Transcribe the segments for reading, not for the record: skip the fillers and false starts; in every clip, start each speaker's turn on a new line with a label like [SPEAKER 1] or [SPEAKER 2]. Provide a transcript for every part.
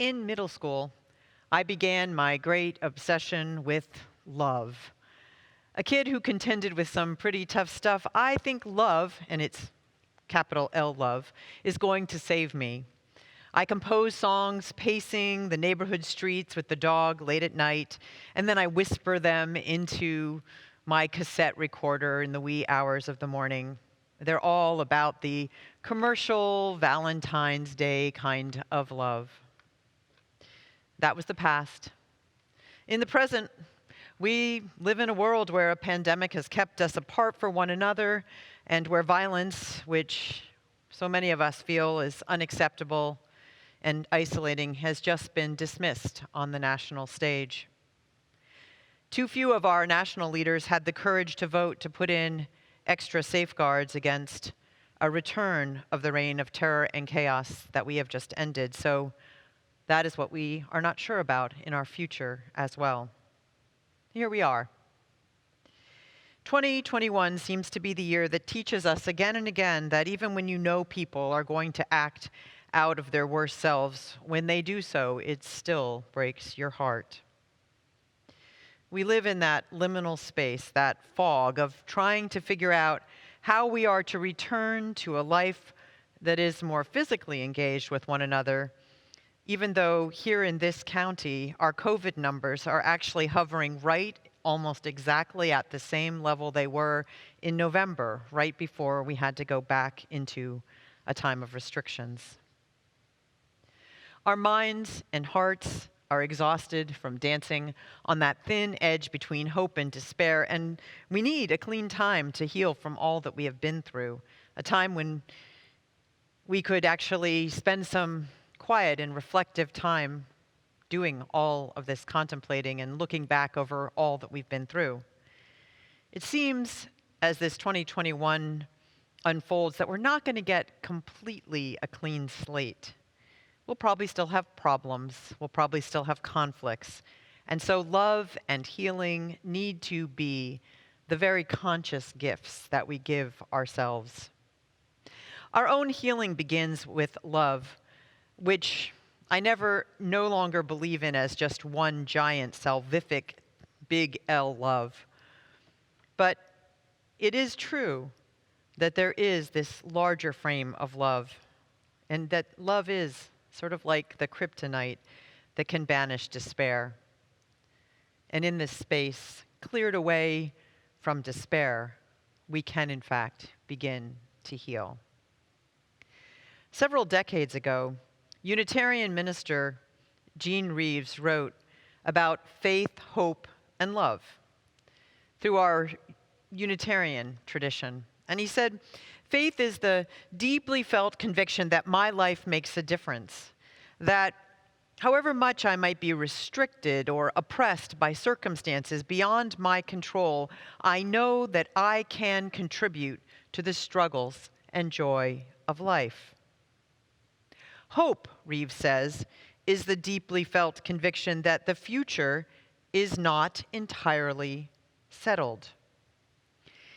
[SPEAKER 1] In middle school, I began my great obsession with love. A kid who contended with some pretty tough stuff, I think love, and it's capital L love, is going to save me. I compose songs pacing the neighborhood streets with the dog late at night, and then I whisper them into my cassette recorder in the wee hours of the morning. They're all about the commercial Valentine's Day kind of love. That was the past. In the present, we live in a world where a pandemic has kept us apart from one another and where violence, which so many of us feel is unacceptable and isolating, has just been dismissed on the national stage. Too few of our national leaders had the courage to vote to put in extra safeguards against a return of the reign of terror and chaos that we have just ended. So that is what we are not sure about in our future as well. Here we are. 2021 seems to be the year that teaches us again and again that even when you know people are going to act out of their worst selves, when they do so, it still breaks your heart. We live in that liminal space, that fog of trying to figure out how we are to return to a life that is more physically engaged with one another, even though here in this county, our COVID numbers are actually hovering right almost exactly at the same level they were in November, right before we had to go back into a time of restrictions. Our minds and hearts are exhausted from dancing on that thin edge between hope and despair, and we need a clean time to heal from all that we have been through, a time when we could actually spend some quiet and reflective time doing all of this contemplating and looking back over all that we've been through. It seems as this 2021 unfolds that we're not going to get completely a clean slate. We'll probably still have problems. We'll probably still have conflicts. And so love and healing need to be the very conscious gifts that we give ourselves. Our own healing begins with love, which I no longer believe in as just one giant salvific big L love. But it is true that there is this larger frame of love, and that love is sort of like the kryptonite that can banish despair. And in this space, cleared away from despair, we can in fact begin to heal. Several decades ago, Unitarian minister Gene Reeves wrote about faith, hope, and love through our Unitarian tradition. And he said, faith is the deeply felt conviction that my life makes a difference, that however much I might be restricted or oppressed by circumstances beyond my control, I know that I can contribute to the struggles and joy of life. Hope, Reeves says, is the deeply felt conviction that the future is not entirely settled.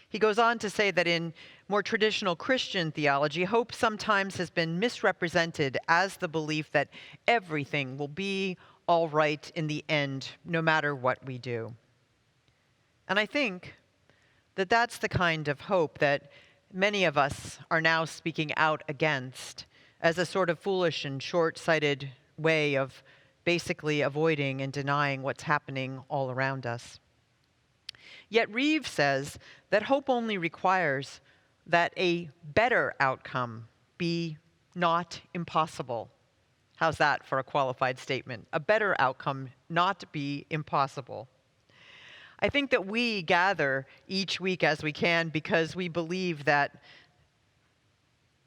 [SPEAKER 1] He goes on to say that in more traditional Christian theology, hope sometimes has been misrepresented as the belief that everything will be all right in the end, no matter what we do. And I think that that's the kind of hope that many of us are now speaking out against as a sort of foolish and short-sighted way of basically avoiding and denying what's happening all around us. Yet Reeves says that hope only requires that a better outcome be not impossible. How's that for a qualified statement? A better outcome not be impossible. I think that we gather each week as we can because we believe that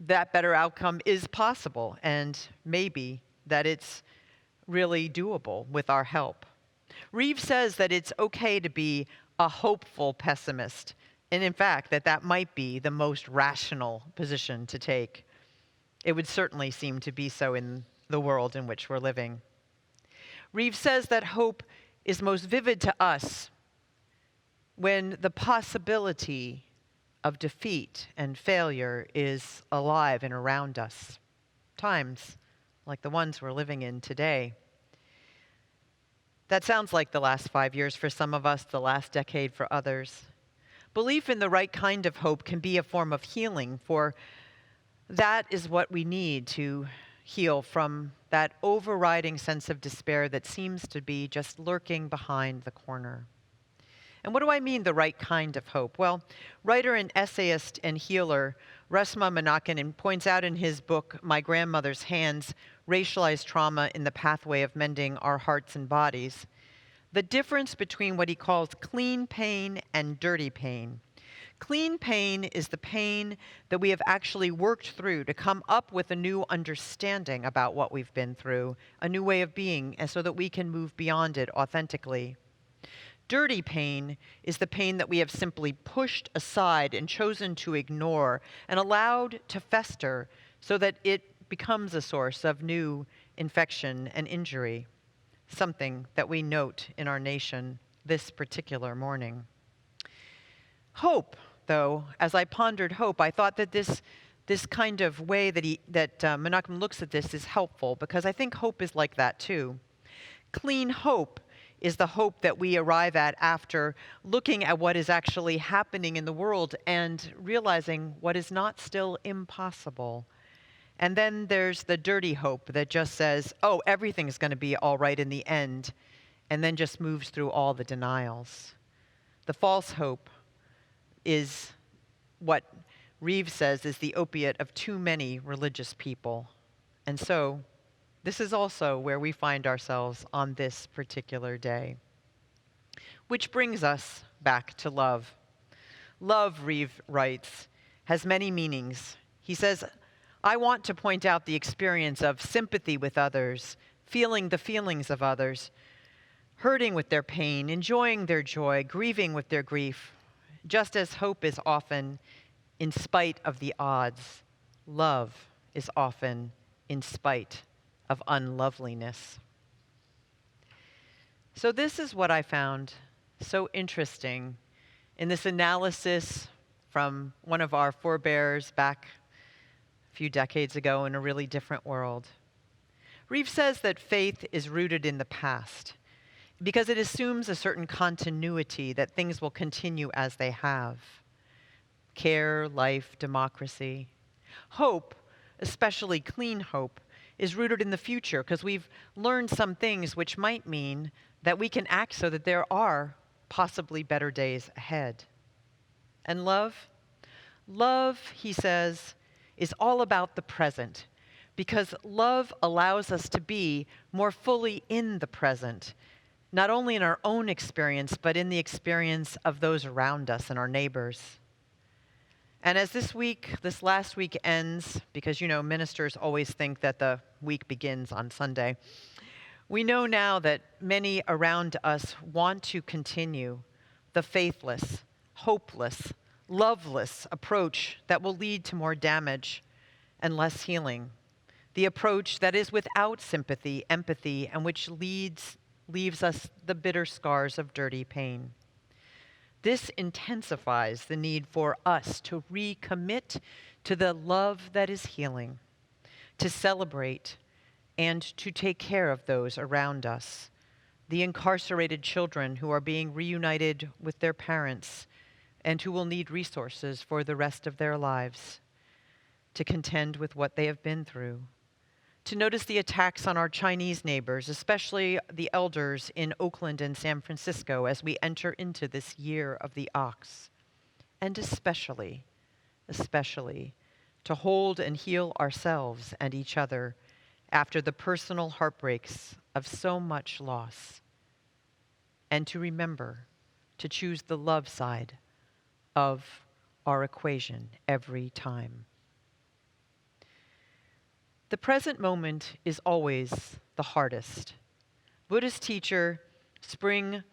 [SPEAKER 1] that better outcome is possible, and maybe that it's really doable with our help. Reeves says that it's okay to be a hopeful pessimist, and in fact, that might be the most rational position to take. It would certainly seem to be so in the world in which we're living. Reeves says that hope is most vivid to us when the possibility of defeat and failure is alive and around us. Times like the ones we're living in today. That sounds like the last 5 years for some of us, the last decade for others. Belief in the right kind of hope can be a form of healing, for that is what we need to heal from that overriding sense of despair that seems to be just lurking behind the corner. And what do I mean, the right kind of hope? Well, writer and essayist and healer Resmaa Menakem points out in his book, My Grandmother's Hands, Racialized Trauma in the Pathway of Mending Our Hearts and Bodies, the difference between what he calls clean pain and dirty pain. Clean pain is the pain that we have actually worked through to come up with a new understanding about what we've been through, a new way of being, and so that we can move beyond it authentically. Dirty pain is the pain that we have simply pushed aside and chosen to ignore and allowed to fester so that it becomes a source of new infection and injury, something that we note in our nation this particular morning. Hope, though, as I pondered hope, I thought that this kind of way that Menakem looks at this is helpful, because I think hope is like that too. Clean hope is the hope that we arrive at after looking at what is actually happening in the world and realizing what is not still impossible. And then there's the dirty hope that just says, oh, everything's going to be all right in the end, and then just moves through all the denials. The false hope is what Reeves says is the opiate of too many religious people. And so this is also where we find ourselves on this particular day. Which brings us back to love. Love, Reeves writes, has many meanings. He says, I want to point out the experience of sympathy with others, feeling the feelings of others, hurting with their pain, enjoying their joy, grieving with their grief. Just as hope is often in spite of the odds, love is often in spite of unloveliness. So this is what I found so interesting in this analysis from one of our forebears back a few decades ago in a really different world. Reeves says that faith is rooted in the past because it assumes a certain continuity, that things will continue as they have. Care, life, democracy. Hope, especially clean hope, is rooted in the future because we've learned some things which might mean that we can act so that there are possibly better days ahead. And love? Love, he says, is all about the present, because love allows us to be more fully in the present, not only in our own experience, but in the experience of those around us and our neighbors. And as this last week ends, because, ministers always think that the week begins on Sunday, we know now that many around us want to continue the faithless, hopeless, loveless approach that will lead to more damage and less healing. The approach that is without sympathy, empathy, and which leaves us the bitter scars of dirty pain. This intensifies the need for us to recommit to the love that is healing, to celebrate and to take care of those around us, the incarcerated children who are being reunited with their parents and who will need resources for the rest of their lives, to contend with what they have been through, to notice the attacks on our Chinese neighbors, especially the elders in Oakland and San Francisco as we enter into this year of the ox, and especially to hold and heal ourselves and each other after the personal heartbreaks of so much loss, and to remember to choose the love side of our equation every time. The present moment is always the hardest. Buddhist teacher Spring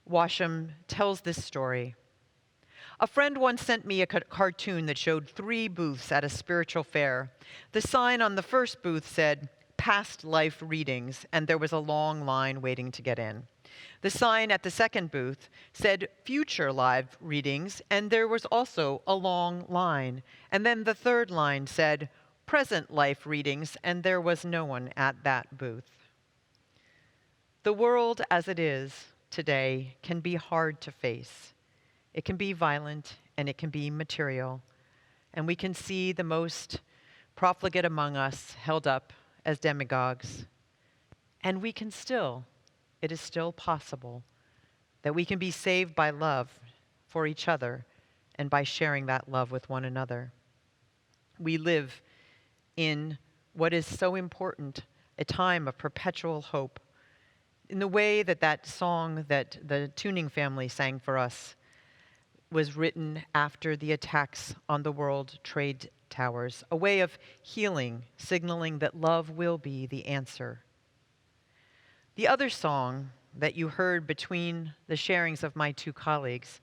[SPEAKER 1] Washam tells this story. A friend once sent me a cartoon that showed 3 booths at a spiritual fair. The sign on the first booth said, "Past life readings," and there was a long line waiting to get in. The sign at the second booth said, "Future live readings," and there was also a long line. And then the third line said, present life readings, and there was no one at that booth. The world as it is today can be hard to face. It can be violent and it can be material, and we can see the most profligate among us held up as demagogues. And we can still, it is still possible that we can be saved by love for each other and by sharing that love with one another. We live in what is so important, a time of perpetual hope. In the way that that song that the Tuning family sang for us was written after the attacks on the World Trade Towers, a way of healing, signaling that love will be the answer. The other song that you heard between the sharings of my two colleagues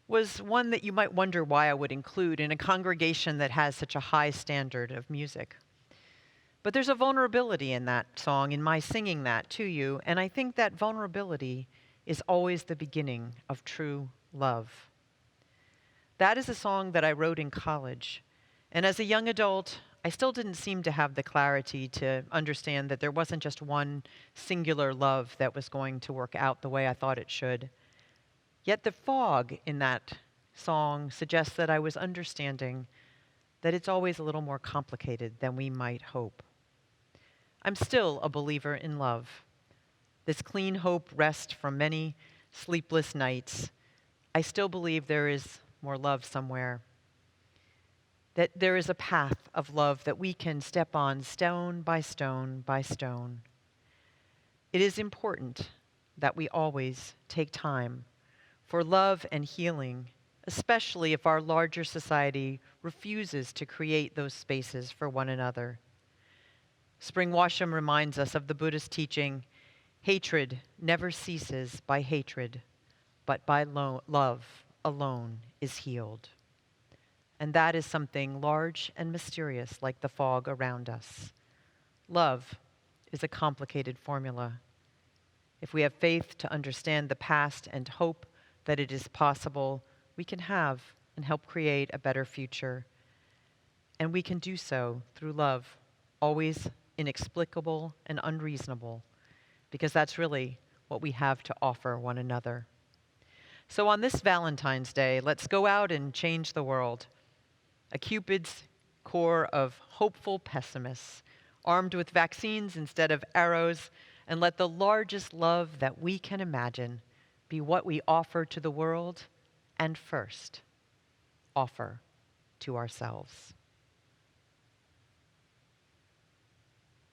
[SPEAKER 1] was one that you might wonder why I would include in a congregation that has such a high standard of music. But there's a vulnerability in that song, in my singing that to you, and I think that vulnerability is always the beginning of true love. That is a song that I wrote in college, and as a young adult, I still didn't seem to have the clarity to understand that there wasn't just one singular love that was going to work out the way I thought it should. Yet the fog in that song suggests that I was understanding that it's always a little more complicated than we might hope. I'm still a believer in love. This clean hope rests from many sleepless nights. I still believe there is more love somewhere, that there is a path of love that we can step on stone by stone by stone. It is important that we always take time for love and healing, especially if our larger society refuses to create those spaces for one another. Spring Washam reminds us of the Buddhist teaching, hatred never ceases by hatred, but by love alone is healed. And that is something large and mysterious like the fog around us. Love is a complicated formula. If we have faith to understand the past and hope that it is possible, we can have and help create a better future. And we can do so through love, always inexplicable and unreasonable, because that's really what we have to offer one another. So on this Valentine's Day, let's go out and change the world. A Cupid's corps of hopeful pessimists, armed with vaccines instead of arrows, and let the largest love that we can imagine be what we offer to the world, and first, offer to ourselves.